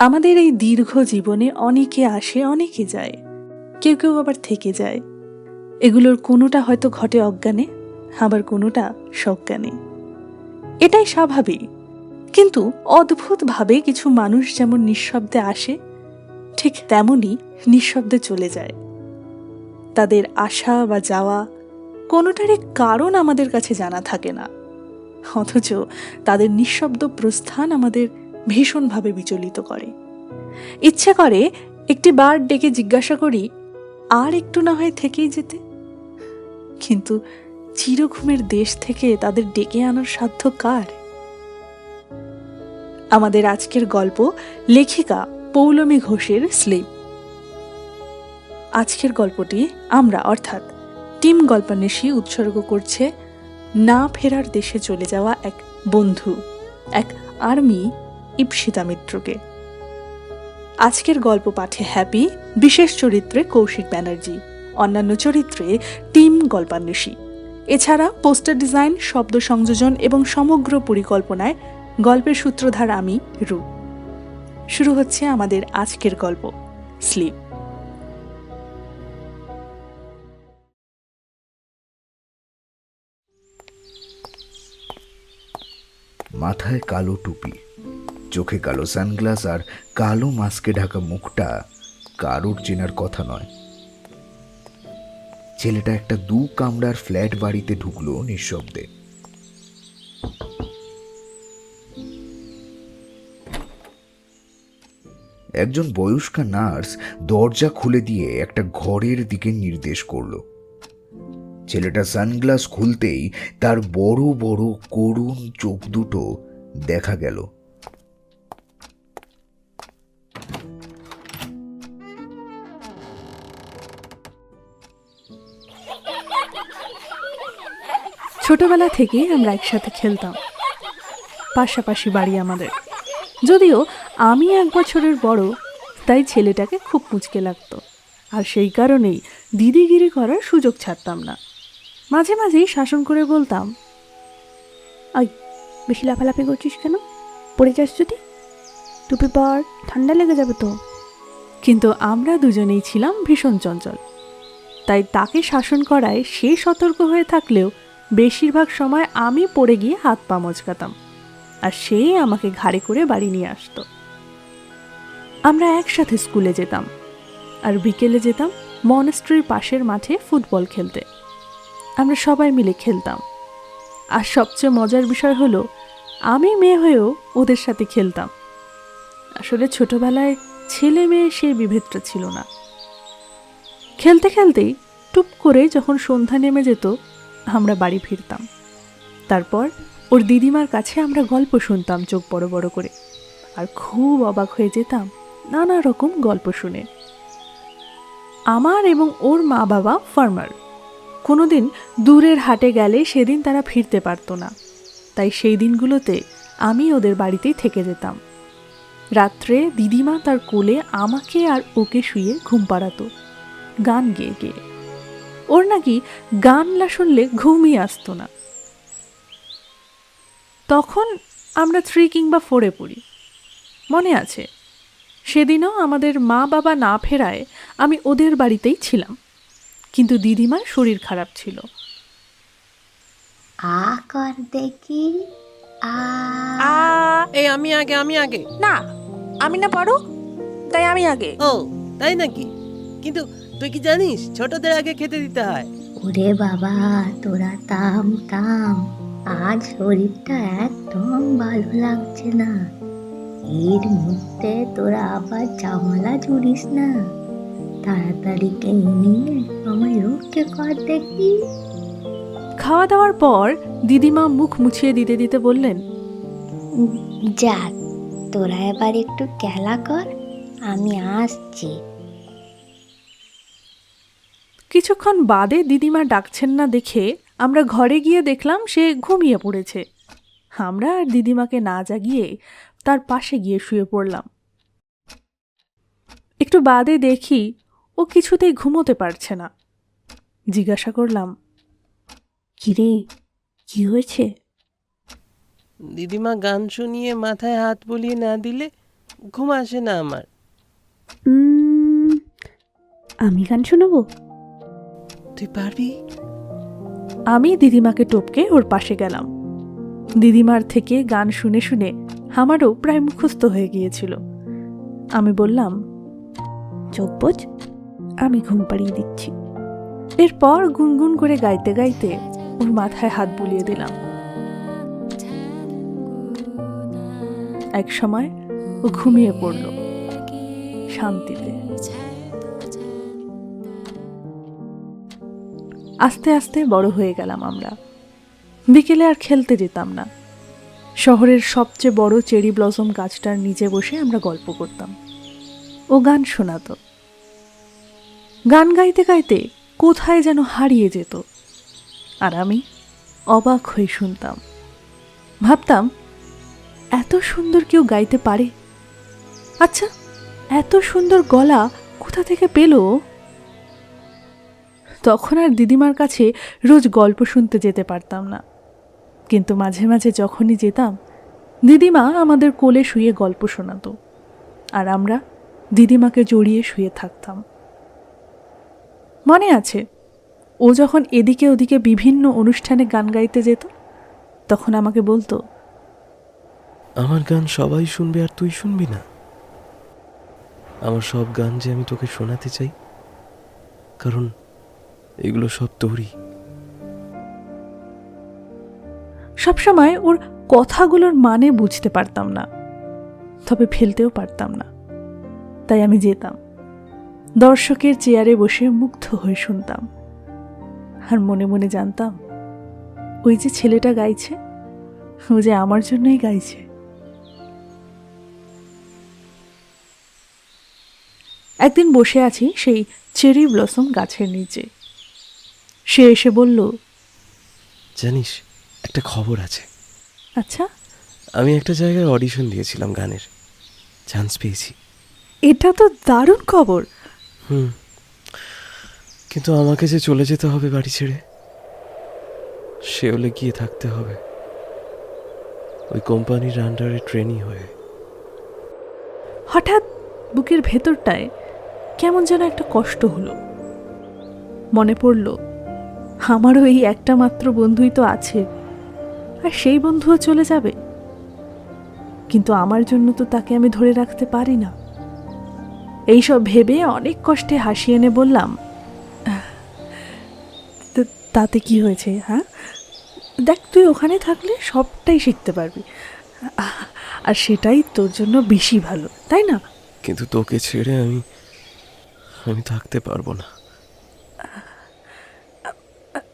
আমাদের এই দীর্ঘ জীবনে অনেকে আসে, অনেকে যায়, কেউ কেউ আবার থেকে যায়। এগুলোর কোনোটা হয়তো ঘটে অজ্ঞানে, আবার কোনোটা সজ্ঞানে। এটাই স্বাভাবিক। কিন্তু অদ্ভুতভাবে কিছু মানুষ যেমন নিঃশব্দে আসে, ঠিক তেমনই নিঃশব্দে চলে যায়। তাদের আসা বা যাওয়া কোনোটারই কারণ আমাদের কাছে জানা থাকে না, অথচ তাদের নিঃশব্দ প্রস্থান আমাদের ভীষণভাবে বিচলিত করে। ইচ্ছে করে একটি বার ডেকে জিজ্ঞাসা করি, আর একটু না হয় থেকেই যেতে। কিন্তু চিরঘুমের দেশ থেকে তাদের ডেকে আনার সাধ্য কার? আমাদের আজকের গল্প লেখিকা পৌলমী ঘোষের স্লিপ। আজকের গল্পটি আমরা অর্থাৎ টিম গল্পান্বেষী উৎসর্গ করছে না ফেরার দেশে চলে যাওয়া এক বন্ধু, এক আর্মি ইপ্সিতা মিত্রকে। আজকের গল্প পাঠে হ্যাপি, বিশেষ চরিত্রে কৌশিক ব্যানার্জি, অন্যান্য চরিত্রে টিম গল্পান্বেষী। এছাড়া পোস্টার ডিজাইন, শব্দ সংযোজন এবং সমগ্র পরিকল্পনায় গল্পের সূত্রধার আমি রু। শুরু হচ্ছে আমাদের আজকের গল্প স্লিপ। মাথায় কালো টুপি, চোখে কালো সানগ্লাস আর কালো মাস্কে ঢাকা মুখটা কারোর চেনার কথা নয়। ছেলেটা একটা 2 কামরার ফ্ল্যাট বাড়িতে ঢুকলো নিঃশব্দে। একজন বয়স্কা নার্স দরজা খুলে দিয়ে একটা ঘরের দিকে নির্দেশ করলো। ছেলেটা সানগ্লাস খুলতেই তার বড় বড় করুণ চোখ দুটো দেখা গেল। ছোটবেলা থেকেই আমরা একসাথে খেলতাম, পাশাপাশি বাড়ি আমাদের। যদিও আমি 1 বছরের বড়, তাই ছেলেটাকে খুব মুচকে লাগতো, আর সেই কারণেই দিদিগিরি করার সুযোগ ছাড়তাম না। মাঝে মাঝেই শাসন করে বলতাম, আই বেশি লাফালাফি করছিস কেন, পড়ে যাস যদি, টুপি পর, ঠান্ডা লেগে যাবে তো। কিন্তু আমরা দুজনেই ছিলাম ভীষণ চঞ্চল, তাই তাকে শাসন করায় সে সতর্ক হয়ে থাকলেও বেশিরভাগ সময় আমি পড়ে গিয়ে হাত পা মচকাতাম, আর সে আমাকে ঘাড়ে করে বাড়ি নিয়ে আসতো। আমরা একসাথে স্কুলে যেতাম, আর বিকেলে যেতাম মনাস্ট্রির পাশের মাঠে ফুটবল খেলতে। আমরা সবাই মিলে খেলতাম, আর সবচেয়ে মজার বিষয় হলো আমি মেয়ে হয়েও ওদের সাথে খেলতাম। আসলে ছোটবেলায় ছেলে মেয়ে সেই বিভেদটা ছিল না। খেলতে খেলতেই টুপ করে যখন সন্ধ্যা নেমে যেত, আমরা বাড়ি ফিরতাম। তারপর ওর দিদিমার কাছে আমরা গল্প শুনতাম চোখ বড় বড় করে, আর খুব অবাক হয়ে যেতাম নানা রকম গল্প শুনে। আমার এবং ওর মা বাবা ফার্মার। কোনোদিন দূরের হাটে গেলে সেদিন তারা ফিরতে পারতো না, তাই সেই দিনগুলোতে আমি ওদের বাড়িতেই থেকে যেতাম। রাত্রে দিদিমা তার কোলে আমাকে আর ওকে শুয়ে ঘুম পাড়াতো গান গেয়ে গেয়ে। ওর নাকি গান না শুনলে ঘুমই আসতো না। তখন আমরা 3 কিংবা 4-এ পড়ি, মনে আছে। সেদিনও আমাদের মা বাবা না ফেরায় আমি ওদের বাড়িতেই ছিলাম, কিন্তু দিদিমার শরীর খারাপ ছিল। আ কর দেখি, আ। এই আমি আগে। না, আমি না বড়, তাই আমি আগে। ও তাই নাকি? কিন্তু তুই কি জানিস ছোটদের আগে খেতে দিতে হয়? ওরে বাবা, তোরা থাম থাম, আজ শরীরটা একদম ভালো লাগছে না। এর মধ্যে তোরা আবার ঝামেলা জুড়িস না। তাড়াতাড়ি খেয়ে নিয়ে আমায় রক্ষে কর দেখি। খাওয়া দাওয়ার পর দিদিমা মুখ মুছিয়ে দিতে দিতে বললেন, যাক, তোরা এবার একটু খেলা কর, আমি আসছি। কিছুক্ষণ বাদে দিদিমা ডাকছেন না দেখে আমরা ঘরে গিয়ে দেখলাম সে ঘুমিয়ে পড়েছে। আমরা আর দিদিমাকে না জাগিয়ে তার পাশে গিয়ে শুয়ে পড়লাম। একটু বাদে দেখি ও কিছুতেই ঘুমোতে পারছে না। জিজ্ঞাসা করলাম, কিরে, কি হয়েছে? দিদিমা গান শুনিয়ে মাথায় হাত বুলিয়ে না দিলে ঘুম আসে না আমার। আমি গান শোনাবো? তুই পারবি? আমি দিদিমাকে টপকে ওর পাশে গেলাম। দিদিমার থেকে গান শুনে শুনে আমারও প্রায় মুখস্থ হয়ে গিয়েছিল। আমি বললাম, চোখ বোঝ, আমি ঘুম পাড়িয়ে দিচ্ছি। এরপর গুনগুন করে গাইতে গাইতে ওর মাথায় হাত বুলিয়ে দিলাম। এক সময় ও ঘুমিয়ে পড়ল শান্তিতে। আস্তে আস্তে বড় হয়ে গেলাম আমরা। বিকেলে আর খেলতে যেতাম না। শহরের সবচেয়ে বড় চেরি ব্লসম গাছটার নিচে বসে আমরা গল্প করতাম। ও গান শোনাতো। গান গাইতে গাইতে কোথায় যেন হারিয়ে যেত, আর আমি অবাক হয়ে শুনতাম। ভাবতাম, এত সুন্দর কেউ গাইতে পারে? আচ্ছা, এত সুন্দর গলা কোথা থেকে পেল? তখন আর দিদিমার কাছে রোজ গল্প শুনতে যেতে পারতাম না, কিন্তু মাঝে মাঝে যখনই যেতাম দিদিমা আমাদের কোলে শুয়ে গল্প শোনাতো, আর আমরা দিদিমাকে জড়িয়ে শুয়ে থাকতাম। মনে আছে, ও যখন এদিকে ওদিকে বিভিন্ন অনুষ্ঠানে গান গাইতে যেত, তখন আমাকে বলতো, আমার গান সবাই শুনবে আর তুই শুনবি না? আমার সব গান যে আমি তোকে শোনাতে চাই, কারণ এগুলো সব তোরই। সবসময় ওর কথাগুলোর মানে বুঝতে পারতাম না, তবে ফেলতেও পারতাম না। তাই আমি যেতাম, দর্শকের চেয়ারে বসে মুগ্ধ হয়ে শুনতাম, আর মনে মনে জানতাম, ওই যে ছেলেটা গাইছে, ও যে আমার জন্যই গাইছে। একদিন বসে আছি সেই চেরি ব্লসম গাছের নিচে। সে এসে বলল, জানিস, একটা খবর আছে। আচ্ছা, আমি একটা জায়গায় অডিশন দিয়েছিলাম গানের, চান্স পেয়েছি। এটা তো দারুণ খবর। কিন্তু আমাকে যে চলে যেতে হবে বাড়ি ছেড়ে, সে হলে গিয়ে থাকতে হবে ওই কোম্পানির আন্ডারে ট্রেনি হয়ে। হঠাৎ বুকের ভেতরটায় কেমন যেন একটা কষ্ট হলো। মনে পড়ল, আমারও এই একটা মাত্র বন্ধুই তো আছে, আর সেই বন্ধুও চলে যাবে। কিন্তু আমার জন্য তো তাকে আমি ধরে রাখতে পারি না। এইসব ভেবে অনেক কষ্টে হাসি এনে বললাম, তাতে কি হয়েছে? হ্যাঁ, দেখ, তুই ওখানে থাকলে সবটাই শিখতে পারবি, আর সেটাই তোর জন্য বেশি ভালো, তাই না? কিন্তু তোকে ছেড়ে আমি থাকতে পারবো না।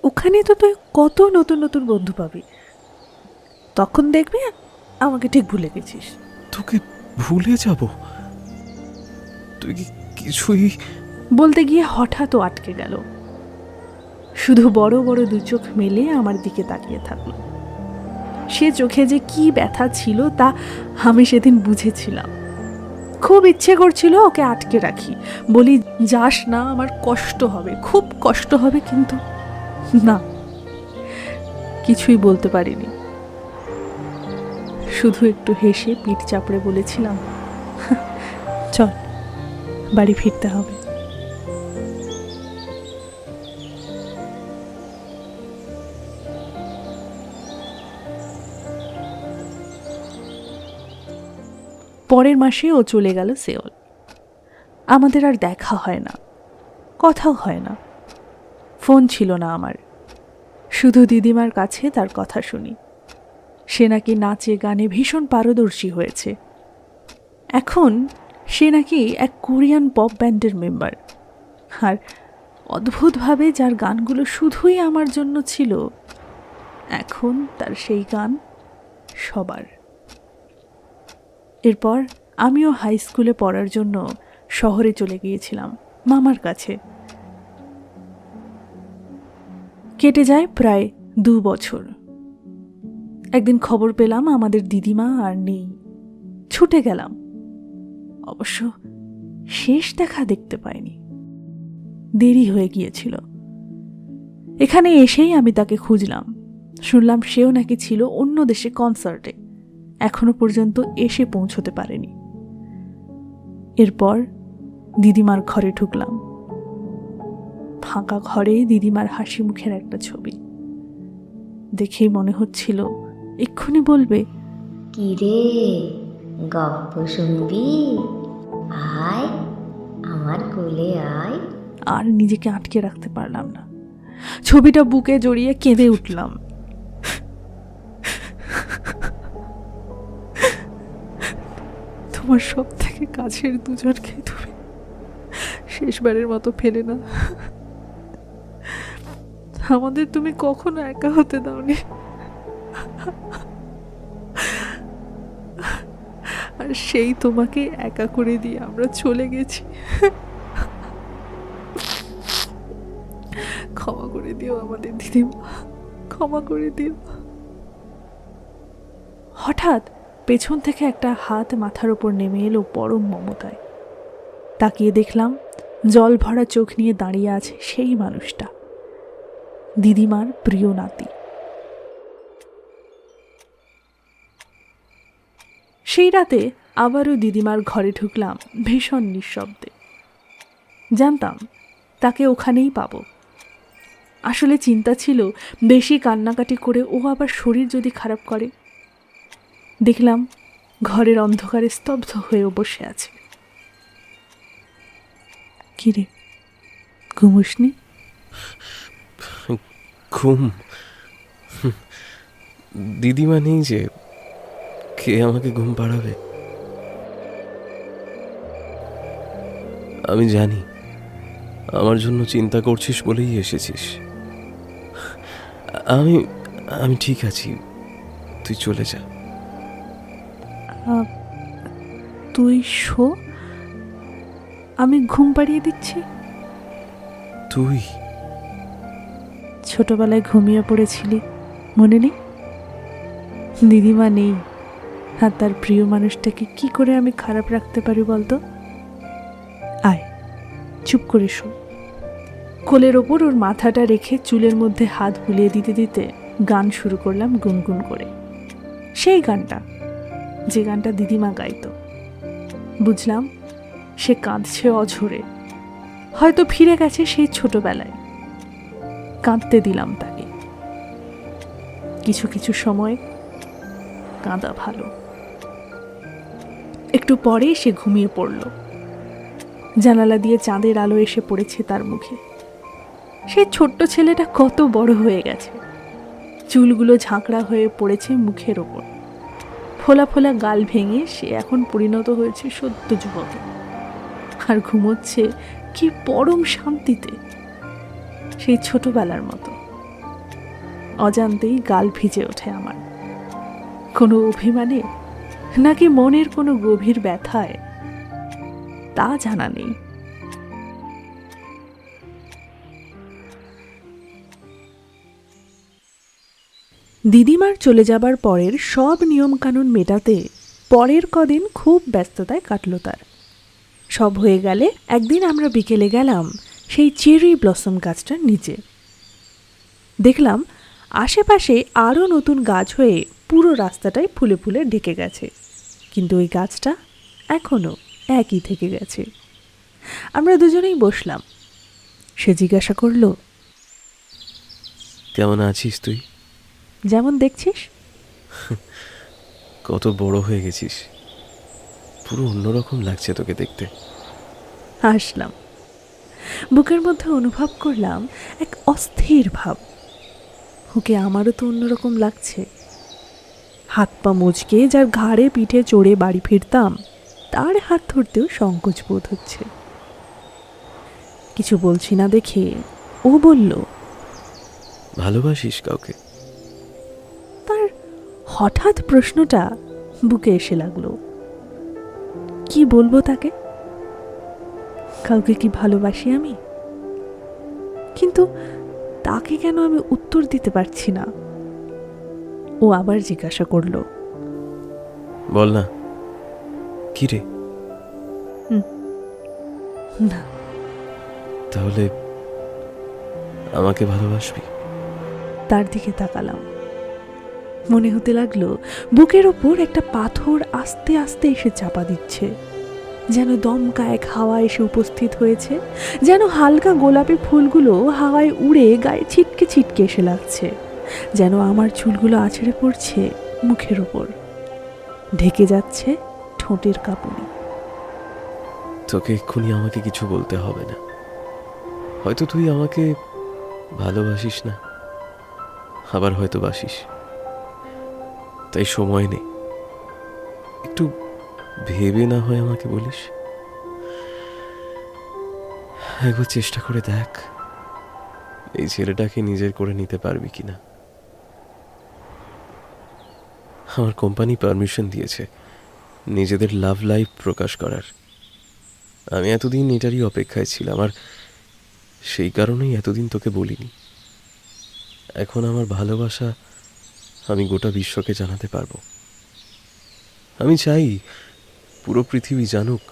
ওখানে তো তুই কত নতুন নতুন বন্ধু পাবি, তখন দেখবি আমাকে ঠিক ভুলে গেছিস। তোকে ভুলে যাব? তুই কি কিছুই... বলতে গিয়ে হঠাৎ ও আটকে গেল, শুধু বড় বড় দু চোখ মেলে আমার দিকে তাকিয়ে থাকলো। সে চোখে যে কি ব্যথা ছিল তা আমি সেদিন বুঝেছিলাম। খুব ইচ্ছে করছিল ওকে আটকে রাখি, বলি, যাস না, আমার কষ্ট হবে, খুব কষ্ট হবে, কিন্তু না, কিছুই বলতে পারিনি। শুধু একটু হেসে পিঠ চাপড়ে বলেছিলাম, চল, বাড়ি ফিরতে হবে। পরের মাসে ও চলে গেল সেওল। আমাদের আর দেখা হয় না, কথাও হয় না। ফোন ছিল না আমার, শুধু দিদিমার কাছে তার কথা শুনি। সে নাকি নাচে গানে ভীষণ পারদর্শী হয়েছে। এখন সে নাকি এক কোরিয়ান পপ ব্যান্ডের মেম্বার, আর অদ্ভুতভাবে যার গানগুলো শুধুই আমার জন্য ছিল, এখন তার সেই গান সবার। এরপর আমিও হাই স্কুলে পড়ার জন্য শহরে চলে গিয়েছিলাম মামার কাছে। কেটে যায় প্রায় 2 বছর। একদিন খবর পেলাম আমাদের দিদিমা আর নেই। ছুটে গেলাম, অবশ্য শেষ দেখা দেখতে পাইনি, দেরি হয়ে গিয়েছিল। এখানে এসেই আমি তাকে খুঁজলাম, শুনলাম সেও নাকি ছিল অন্য দেশে কনসার্টে, এখনো পর্যন্ত এসে পৌঁছতে পারেনি। এরপর দিদিমার ঘরে ঢুকলাম। ফাঁকা ঘরে দিদিমার হাসি মুখের একটা ছবি দেখেই মনে হচ্ছিল এক্ষুনি বলবে, কি রে, গপ্প শুনবি? আয়, আমার কোলে আয়। আর নিজেকে আটকে রাখতে পারলাম না। ছবিটা বুকে জড়িয়ে কেঁদে উঠলাম। তোমার সব থেকে কাছের দুজনকে তুমি শেষবারের মতো ফেলে না। আমাদের তুমি কখনো একা হতে দাওনি। আর সেই তোমাকে একা করে দিয়ে আমরা চলে গেছি। ক্ষমা করে দিও আমাদের দিদিমা, ক্ষমা করে দিও। হঠাৎ পেছন থেকে একটা হাত মাথার উপর নেমে এলো পরম মমতায়। তাকিয়ে দেখলাম জল ভরা চোখ নিয়ে দাঁড়িয়ে আছে সেই মানুষটা, দিদিমার প্রিয় নাতি। সেই রাতে আবারও দিদিমার ঘরে ঢুকলাম ভীষণ নিঃশব্দে। জানতাম তাকে ওখানেই পাবো। আসলে চিন্তা ছিল বেশি কান্নাকাটি করে ও আবার শরীর যদি খারাপ করে। দেখলাম ঘরের অন্ধকারে স্তব্ধ হয়ে বসে আছে। কিরে, ঘুমোসনি? ঘুম? দিদিমা নেই যে, কে আমাকে ঘুম পাড়াবে? আমি জানি আমার জন্য চিন্তা করছিস বলেই এসেছিস। আমি আমি ঠিক আছি, তুই চলে যা। তুই শো, আমি ঘুম পাড়িয়ে দিচ্ছি। তুই ছোটবেলায় ঘুমিয়ে পড়েছিলি, মনে নেই? দিদিমা নেই, আর তার প্রিয় মানুষটাকে কি করে আমি খারাপ রাখতে পারি বলতো? আয়, চুপ করে শো। কোলের ওপর ওর মাথাটা রেখে চুলের মধ্যে হাত বুলিয়ে দিতে দিতে গান শুরু করলাম গুনগুন করে। সেই গানটা, যে গানটা দিদিমা গাইতো। বুঝলাম সে কাঁদছে অঝরে, হয়তো ফিরে গেছে সেই ছোটবেলায়। কাঁদতে দিলাম তাকে। কিছু কিছু সময় কাঁদা ভালো। একটু পরে সে ঘুমিয়ে পড়ল। জানালা দিয়ে চাঁদের আলো এসে পড়েছে তার মুখে। সেই ছোট্ট ছেলেটা কত বড় হয়ে গেছে। চুলগুলো ঝাঁকড়া হয়ে পড়েছে মুখের ওপর। ফোলা ফোলা গাল ভেঙে সে এখন পরিণত হয়েছে সদ্য যুবকে। আর ঘুমোচ্ছে কি পরম শান্তিতে, সেই ছোটবেলার মতো। অজান্তেই গাল ভিজে ওঠে আমার। কোনো অভিমানে নাকি মনের কোনো গভীর ব্যথায়, তা জানা নেই। দিদিমার চলে যাবার পরের সব নিয়মকানুন মেটাতে পরের কদিন খুব ব্যস্ততায় কাটল তার। সব হয়ে গেলে একদিন আমরা বিকেলে গেলাম সেই চেরি ব্লসম গাছটার নিচে। দেখলাম আশেপাশে আরও নতুন গাছ হয়ে পুরো রাস্তাটাই ফুলে ফুলে ঢেকে গেছে, কিন্তু ওই গাছটা এখনও একই থেকে গেছে। আমরা দুজনেই বসলাম। সে জিজ্ঞাসা করল, কেমন আছিস তুই? যেমন দেখছিস। কত বড় হয়ে গেছিস, পুরো অন্যরকম লাগছে তোকে দেখতে। হাসলাম। বুকের মধ্যে অনুভব করলাম এক অস্থির ভাব। ওকে আমারও তো অন্যরকম লাগছে। হাত পা মুচকে যার ঘাড়ে পিঠে চড়ে বাড়ি ফিরতাম, তার হাত ধরতেও সংকোচ বোধ হচ্ছে। কিছু বলছি না দেখে ও বলল, ভালোবাসিস কাউকে? তার হঠাৎ প্রশ্নটা বুকে এসে লাগলো। কি বলবো তাকে? কাউকে কি ভালোবাসি আমি? কিন্তু তাকে কেন আমি উত্তর দিতে পারছি না। ও আবার জিজ্ঞাসা করলো, বল না, কি রে? না। তাহলে আমাকে ভালোবাসবি? তার দিকে তাকালাম। মনে হতে লাগলো বুকের ওপর একটা পাথর আস্তে আস্তে এসে চাপা দিচ্ছে, যেন দমকা এক হাওয়া এসে উপস্থিত হয়েছে, যেন হালকা গোলাপি ফুলগুলো হাওয়ায় উড়ে গায়ে ছিটকে ছিটকে এসে লাগছে, যেন আমার চুলগুলো আছড়ে পড়ছে মুখের ওপর, ঢেকে যাচ্ছে ঠোঁটের কাঁপুনি। তোকে এক্ষুনি আমাকে কিছু বলতে হবে না। হয়তো তুই আমাকে ভালোবাসিস না, আবার হয়তো বাসিস, তাই সময় নেই। একটু ভেবে না হয় আমাকে বলিস। একবার চেষ্টা করে দেখ এই ছেলেটাকে নিজের করে নিতে পারবি কিনা। আমার কোম্পানি পারমিশন দিয়েছে নিজেদের লাভ লাইফ প্রকাশ করার। আমি এতদিন এটারই অপেক্ষায় ছিলাম, আর সেই কারণেই এতদিন তোকে বলিনি। এখন আমার ভালোবাসা আমি গোটা বিশ্বকে জানাতে পারবো। আমি চাই পুরো পৃথিবী জানুক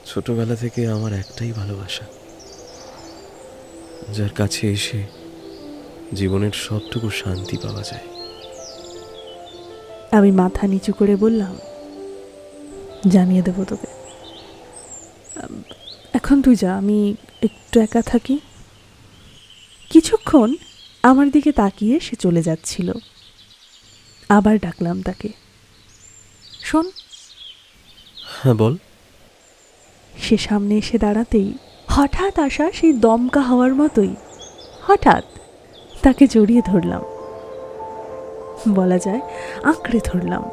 ছোটবেলা থেকে আমার একটাই ভালোবাসা, যার কাছে এসে জীবনের সবটুকু শান্তি পাওয়া যায়। আমি মাথা নিচু করে বললাম, জানিয়ে দেবো তোকে। এখন তুই যা, আমি একটু একা থাকি। কিছুক্ষণ আমার দিকে তাকিয়ে সে চলে যাচ্ছিল। আবার ডাকলাম তাকে, শোন। হ্যাঁ বল। সে সামনে এসে দাঁড়াতেই হঠাৎ আসা সেই দমকা হওয়ার মতোই হঠাৎ তাকে জড়িয়ে ধরলাম, বলা যায় আঁকড়ে ধরলাম।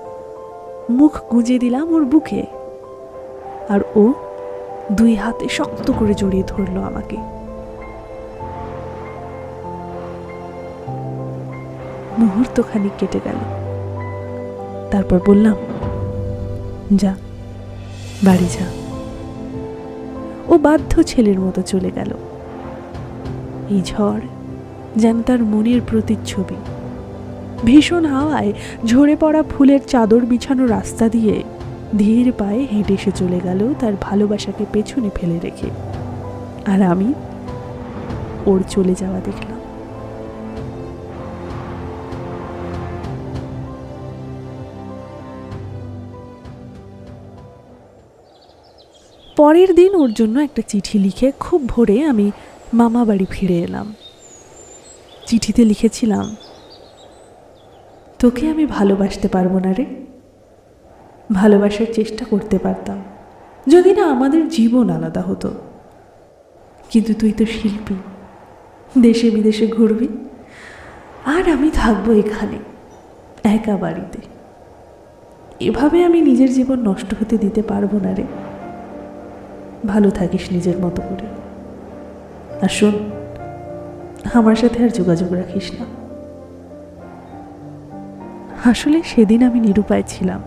মুখ গুঁজে দিলাম ওর বুকে, আর ও দুই হাতে শক্ত করে জড়িয়ে ধরলো আমাকে। মুহূর্তখানিক কেটে গেল, তারপর বললাম, যা, বাড়ি যা। ও বাধ্য ছেলের মতো চলে গেল। এই ঝড় যেন তার মনের প্রতিচ্ছবি। ভীষণ হাওয়ায় ঝরে পড়া ফুলের চাদর বিছানো রাস্তা দিয়ে ধীর পায়ে হেঁটে এসে চলে গেল তার ভালোবাসাকে পেছনে ফেলে রেখে। আর আমি ওর চলে যাওয়া দেখলাম। পরের দিন ওর জন্য একটা চিঠি লিখে খুব ভোরে আমি মামা বাড়ি ফিরে এলাম। চিঠিতে লিখেছিলাম, তোকে আমি ভালোবাসতে পারবো না রে। ভালোবাসার চেষ্টা করতে পারতাম যদি না আমাদের জীবন আলাদা হতো, কিন্তু তুই তো শিল্পী, দেশে বিদেশে ঘুরবি, আর আমি থাকবো এখানে একা বাড়িতে। এভাবে আমি নিজের জীবন নষ্ট হতে দিতে পারবো না রে। ভালো থাকিস নিজের মতো করে। আর শোন, আমার সাথে আর যোগাযোগ রাখিস না। আসলে সেদিন আমি নিরুপায় ছিলাম।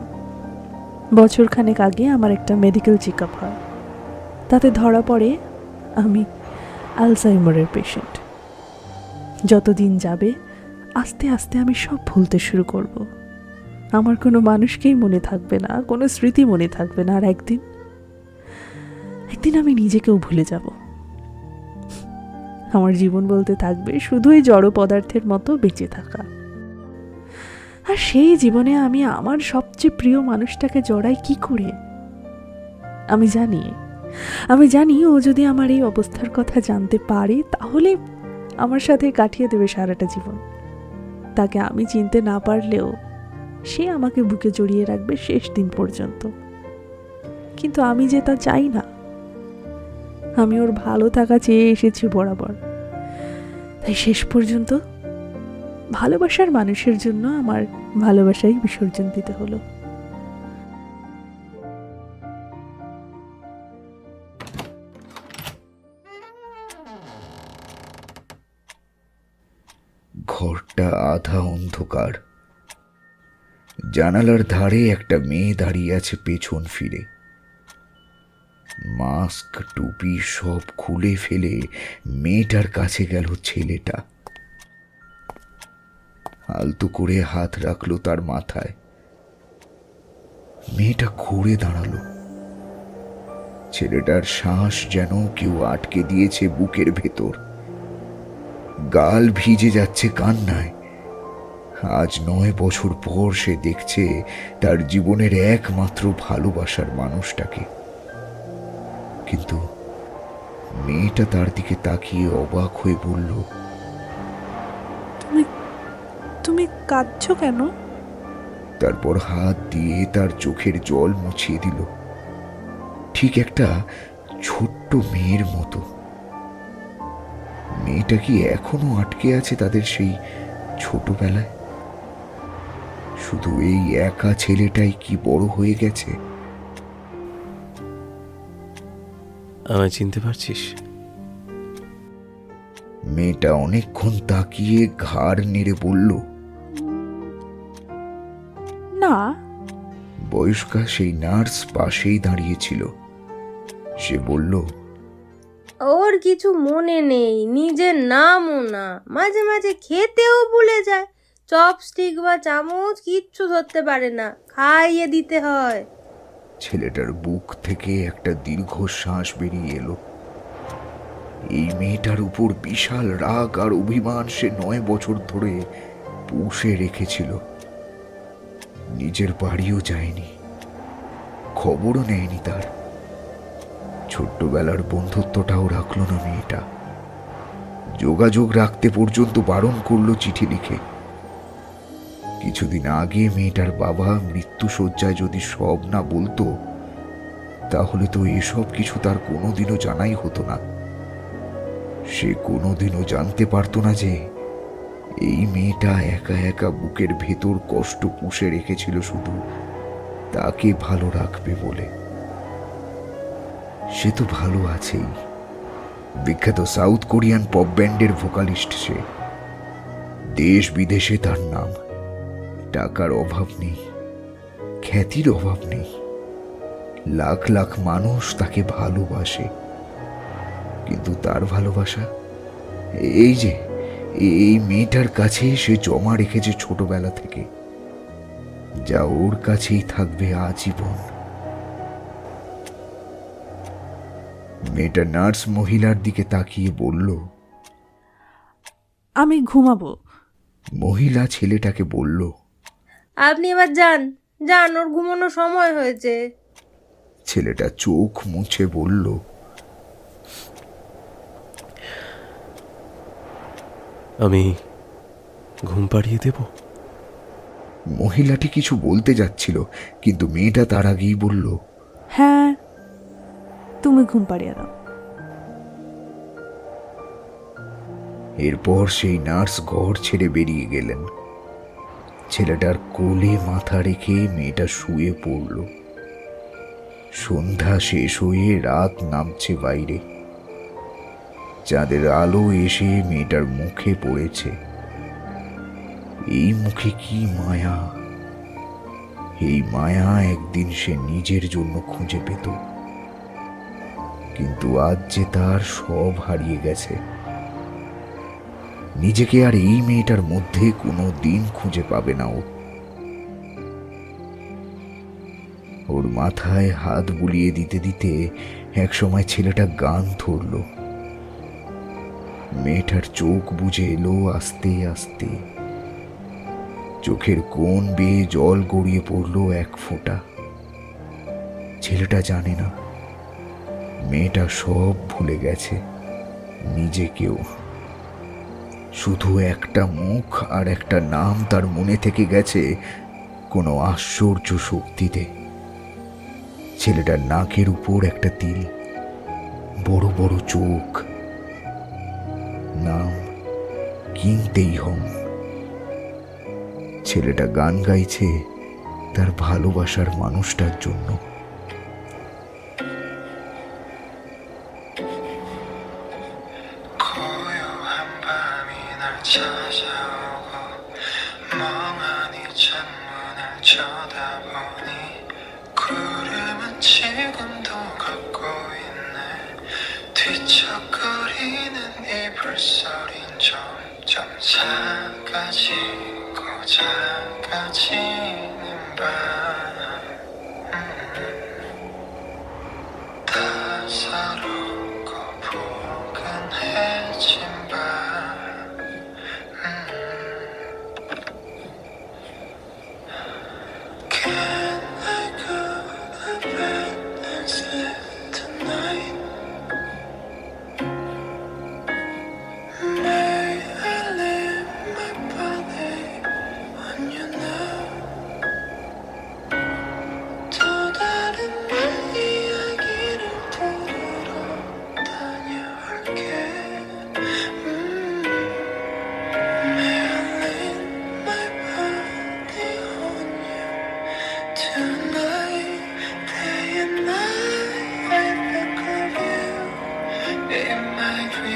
বছরখানেক আগে আমার একটা মেডিকেল চেক আপ হয়, তাতে ধরা পড়ে আমি আলজাইমারের পেশেন্ট। যতদিন যাবে আস্তে আস্তে আমি সব ভুলতে শুরু করব। আমার কোনো মানুষকেই মনে থাকবে না, কোনো স্মৃতি মনে থাকবে না, আর একদিন আমি নিজেকেও ভুলে যাব। আমার জীবন বলতে থাকবে শুধুই জড় পদার্থের মতো বেঁচে থাকা। আর সেই জীবনে আমি আমার সবচেয়ে প্রিয় মানুষটাকে জড়াই কি করে? আমি জানি ও যদি আমার এই অবস্থার কথা জানতে পারে তাহলে আমার সাথে কাটিয়ে দেবে সারাটা জীবন। তাকে আমি চিনতে না পারলেও সে আমাকে বুকে জড়িয়ে রাখবে শেষ দিন পর্যন্ত। কিন্তু আমি যে তা চাই না। আমি ওর ভালো থাকা চেয়ে এসেছি বরাবর, তাই শেষ পর্যন্ত ভালোবাসার মানুষের জন্য আমার ভালোবাসাই বিসর্জন দিতে হলো। ঘরটা আধা অন্ধকার। জানালার ধারে একটা মেয়ে দাঁড়িয়ে আছে পেছন ফিরে। মাস্ক টুপি সব খুলে ফেলে মেয়েটার কাছে গেল ছেলেটা। আলতো করে হাত রাখলো তার মাথায়। মেয়েটা ঘুরে দাঁড়ালো। ছেলেটার শ্বাস যেন কেউ আটকে দিয়েছে বুকের ভেতর। গাল ভিজে যাচ্ছে কান্নায়। আজ 9 বছর পর সে দেখছে তার জীবনের একমাত্র ভালোবাসার মানুষটাকে। কিন্তু মেয়েটা তার দিকে তাকিয়ে অবাক হয়ে বলল, তুমি তুমি কাঁদছো কেন? তারপর হাত দিয়ে তার চোখের জল মুছিয়ে দিল, ঠিক একটা ছোট্ট মেয়ের মতো। মেয়েটা কি এখনো আটকে আছে তাদের সেই ছোটবেলায়? শুধু এই একা ছেলেটাই কি বড় হয়ে গেছে? আমায় চিনতে পারছিস? মেয়েটা অনেকক্ষণ তাকিয়ে ঘাড় নেড়ে বলল, না। বয়স্কা সেই নার্স পাশেই দাঁড়িয়েছিল। সে বলল, ওর কিছু মনে নেই, নিজের নামও না, মাঝে মাঝে খেতেও ভুলে যায়, চপস্টিক বা চামচ কিচ্ছু ধরতে পারে না, খাইয়ে দিতে হয়। ছেলেটার বুক থেকে একটা দীর্ঘশ্বাস বেরিয়ে এলো। এই মেয়েটার উপর বিশাল রাগ আর অভিমান সে 9 বছর ধরে পুষে রেখেছিল। নিজের বাড়িও যায়নি, খবরও নেয়নি তার। ছোট্টবেলার বন্ধুত্বটাও রাখলো না মেয়েটা, যোগাযোগ রাখতে পর্যন্ত বারণ করলো চিঠি লিখে। কিছুদিন আগে মেয়েটার বাবা মৃত্যুশয্যায় যদি সব না বলতো, তাহলে তো এসব কিছু তার কোনোদিনও জানাই হতো না। সে কোনোদিনও জানতে পারতো না যে এই মেয়েটা একা একা বুকের ভেতর কষ্ট পুষে রেখেছিল শুধু তাকে ভালো রাখবে বলে। সে তো ভালো আছেই, বিখ্যাত সাউথ কোরিয়ান পপ ব্যান্ডের ভোকালিস্ট সে। দেশ বিদেশে তার নাম, টাকার অভাব নেই, খ্যাতির অভাব নেই, লাখ লাখ মানুষ তাকে ভালোবাসে। কিন্তু তার ভালোবাসা এই যে এই মেয়েটার কাছে সে জমা রেখেছে ছোটবেলা থেকে, যা ওর কাছেই থাকবে আজীবন। মেয়েটা নার্স মহিলার দিকে তাকিয়ে বলল, আমি ঘুমাবো। মহিলা ছেলেটাকে বলল, আপনি এবার যান যান, ওর ঘুমানোর সময় হয়েছে। ছেলেটা চোখ মুছে বলল, আমি ঘুম পাড়িয়ে দেব? মহিলাটি কিছু বলতে যাচ্ছিল, কিন্তু মেয়েটা তার আগেই বলল, হ্যাঁ, তুমি ঘুম পাড়িয়ে দাও। এরপর সেই নার্স ঘর ছেড়ে বেরিয়ে গেলেন। ছেলেটার কোলে মাথা রেখে মেয়েটা শুয়ে পড়ল। সন্ধ্যা শেষ হয়ে রাত নামছে বাইরে। চাঁদের আলো এসে মেয়েটার মুখে পড়েছে। এই মুখে কি মায়া! এই মায়া একদিন সে নিজের জন্য খুঁজে পেত, কিন্তু আজ যে তার সব হারিয়ে গেছে। নিজেকে আর এই মেয়েটার মধ্যে কোনো দিন খুঁজে পাবে না ও। ওর মাথায় হাত বুলিয়ে দিতে দিতে একসময় ছেলেটা গান ধরল। মেয়েটার চোখ বুজে এলো আস্তে আস্তে। চোখের কোণ বেয়ে জল গড়িয়ে পড়ল এক ফোঁটা। ছেলেটা জানে না মেয়েটা সব ভুলে গেছে, নিজেকেও। শুধু একটা মুখ আর একটা নাম তার মনে থেকে গেছে কোনো আশ্চর্য শক্তিতে। ছেলেটার নাকের উপর একটা তিল, বড় বড় চোখ, নাম কিনতেই হম। ছেলেটা গান গাইছে তার ভালোবাসার মানুষটার জন্য। 고요한 밤이 날 찾아오고 멍하니 창문을 쳐다보니 구름은 지금도 걷고 있네. 뒤척거리는 이불소린 점점 작아지고 작아지는 밤. 따사롭고 포근해진 밤. Can I go to bed and sleep tonight? like we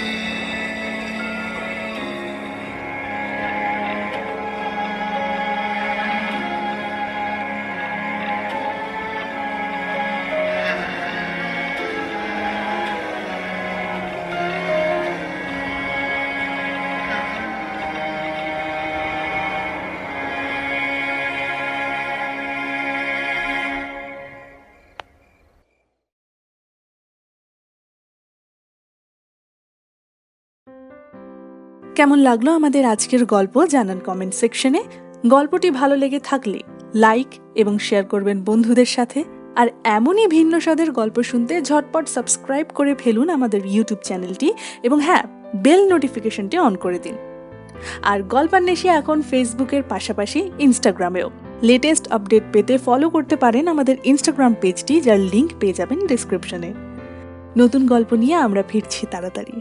কেমন লাগলো আমাদের আজকের গল্প জানান কমেন্ট সেকশনে। গল্পটি ভালো লেগে থাকলে লাইক এবং শেয়ার করবেন বন্ধুদের সাথে। আর এমনই ভিন্ন স্বাদের গল্প শুনতে ঝটপট সাবস্ক্রাইব করে ফেলুন আমাদের ইউটিউব চ্যানেলটি এবং হ্যাঁ, বেল নোটিফিকেশনটি অন করে দিন। আর গল্পান্বেষী এখন ফেসবুকের পাশাপাশি ইনস্টাগ্রামেও। লেটেস্ট আপডেট পেতে ফলো করতে পারেন আমাদের ইনস্টাগ্রাম পেজটি, যার লিংক পেয়ে যাবেন ডেসক্রিপশনে। নতুন গল্প নিয়ে আমরা ফিরছি তাড়াতাড়ি।